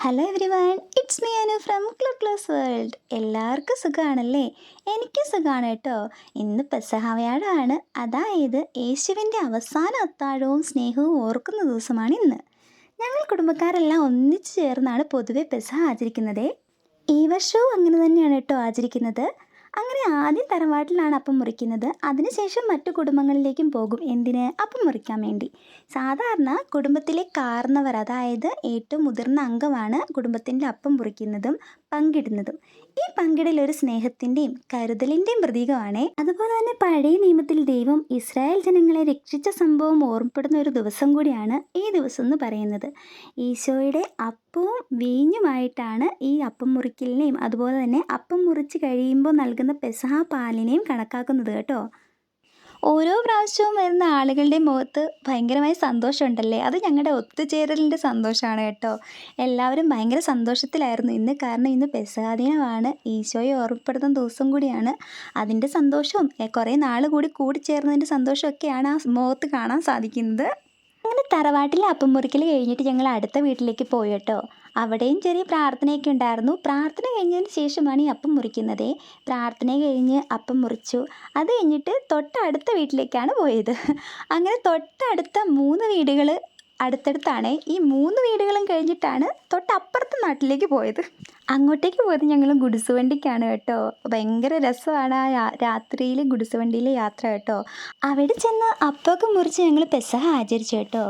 Hello every one, it's me Anu from clues world. എല്ലാവർക്കും സുഖമാണല്ലേ? എനിക്ക് സുഖമാണ് കേട്ടോ. ഇന്ന് പെസഹാവ്യാഴമാണ്, അതായത് യേശുവിൻ്റെ അവസാന അത്താഴവും സ്നേഹവും ഓർക്കുന്ന ദിവസമാണ് ഇന്ന്. ഞങ്ങൾ കുടുംബക്കാരെല്ലാം ഒന്നിച്ചു ചേർന്നാണ് പൊതുവെ പെസഹ ആചരിക്കുന്നത്. ഈ വർഷവും അങ്ങനെ തന്നെയാണ് കേട്ടോ ആചരിക്കുന്നത്. അങ്ങനെ ആദ്യം തറവാട്ടിലാണ് അപ്പം മുറിക്കുന്നത്, അതിനുശേഷം മറ്റു കുടുംബങ്ങളിലേക്കും പോകും. എന്തിന്? അപ്പം മുറിക്കാൻ വേണ്ടി. സാധാരണ കുടുംബത്തിലെ കാർന്നവർ, അതായത് ഏറ്റവും മുതിർന്ന അംഗമാണ് കുടുംബത്തിൻ്റെ അപ്പം മുറിക്കുന്നതും പങ്കിടുന്നതും. ഈ പങ്കിടൽ ഒരു സ്നേഹത്തിൻ്റെയും കരുതലിൻ്റെയും പ്രതീകമാണ്. അതുപോലെ തന്നെ പഴയ നിയമത്തിൽ ദൈവം ഇസ്രായേൽ ജനങ്ങളെ രക്ഷിച്ച സംഭവം ഓർമ്മപ്പെടുന്ന ഒരു ദിവസം കൂടിയാണ് ഈ ദിവസം എന്ന് പറയുന്നത്. ഈശോയുടെ അപ്പവും വീഞ്ഞുമായിട്ടാണ് ഈ അപ്പം മുറിക്കലിനെയും അതുപോലെ തന്നെ അപ്പം മുറിച്ച് കഴിയുമ്പോൾ നൽകുന്ന പെസഹ പാലിനെയും കണക്കാക്കുന്നത് കേട്ടോ. ഓരോ പ്രാവശ്യവും വരുന്ന ആളുകളുടെ മുഖത്ത് ഭയങ്കരമായ സന്തോഷമുണ്ടല്ലേ, അത് ഞങ്ങളുടെ ഒത്തുചേരലിൻ്റെ സന്തോഷമാണ് കേട്ടോ. എല്ലാവരും ഭയങ്കര സന്തോഷത്തിലായിരുന്നു ഇന്ന്, കാരണം ഇന്ന് പെസഹ ദിനമാണ്, ഈശോയെ ഓർമ്മപ്പെടുത്തുന്ന ദിവസം കൂടിയാണ്. അതിൻ്റെ സന്തോഷവും കുറേ നാൾ കൂടി ചേർന്നതിൻ്റെ സന്തോഷമൊക്കെയാണ് ആ മുഖത്ത് കാണാൻ സാധിക്കുന്നത്. അങ്ങനെ തറവാട്ടിലെ അപ്പം മുറിക്കൽ കഴിഞ്ഞിട്ട് ഞങ്ങൾ അടുത്ത വീട്ടിലേക്ക് പോയി കേട്ടോ. അവിടെയും ചെറിയ പ്രാർത്ഥനയൊക്കെ ഉണ്ടായിരുന്നു. പ്രാർത്ഥന കഴിഞ്ഞതിന് ശേഷമാണ് ഈ അപ്പം മുറിക്കുന്നത്. പ്രാർത്ഥന കഴിഞ്ഞ് അപ്പം മുറിച്ചു. അത് കഴിഞ്ഞിട്ട് തൊട്ടടുത്ത വീട്ടിലേക്കാണ് പോയത്. അങ്ങനെ തൊട്ടടുത്ത 3 വീടുകൾ അടുത്തടുത്താണ്. ഈ 3 വീടുകളും കഴിഞ്ഞിട്ടാണ് തൊട്ടപ്പുറത്തെ നാട്ടിലേക്ക് പോയത്. അങ്ങോട്ടേക്ക് പോയത് ഞങ്ങൾ ഗുഡ്സ് വണ്ടിക്കാണ് കേട്ടോ. ഭയങ്കര രസമാണ് ആ രാത്രിയിൽ ഗുഡ്സ് വണ്ടിയിലെ യാത്ര കേട്ടോ. അവിടെ ചെന്ന് അപ്പമൊക്കെ മുറിച്ച് ഞങ്ങൾ പെസഹ ആചരിച്ചു കേട്ടോ.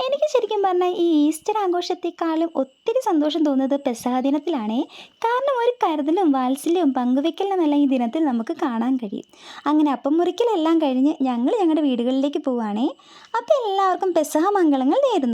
എനിക്ക് ശരിക്കും പറഞ്ഞാൽ ഈ ഈസ്റ്റർ ആഘോഷത്തെക്കാളും ഒത്തിരി സന്തോഷം തോന്നുന്നത് പെസഹ ദിനത്തിലാണേ. കാരണം ഒരു കരുതലും വാത്സല്യവും പങ്കുവെക്കലുമെല്ലാം ഈ ദിനത്തിൽ നമുക്ക് കാണാൻ കഴിയും. അങ്ങനെ അപ്പം മുറിക്കലെല്ലാം കഴിഞ്ഞ് ഞങ്ങൾ ഞങ്ങളുടെ വീടുകളിലേക്ക് പോവുകയാണേ. അപ്പോൾ എല്ലാവർക്കും പെസഹ മംഗളങ്ങൾ നേരുന്നു.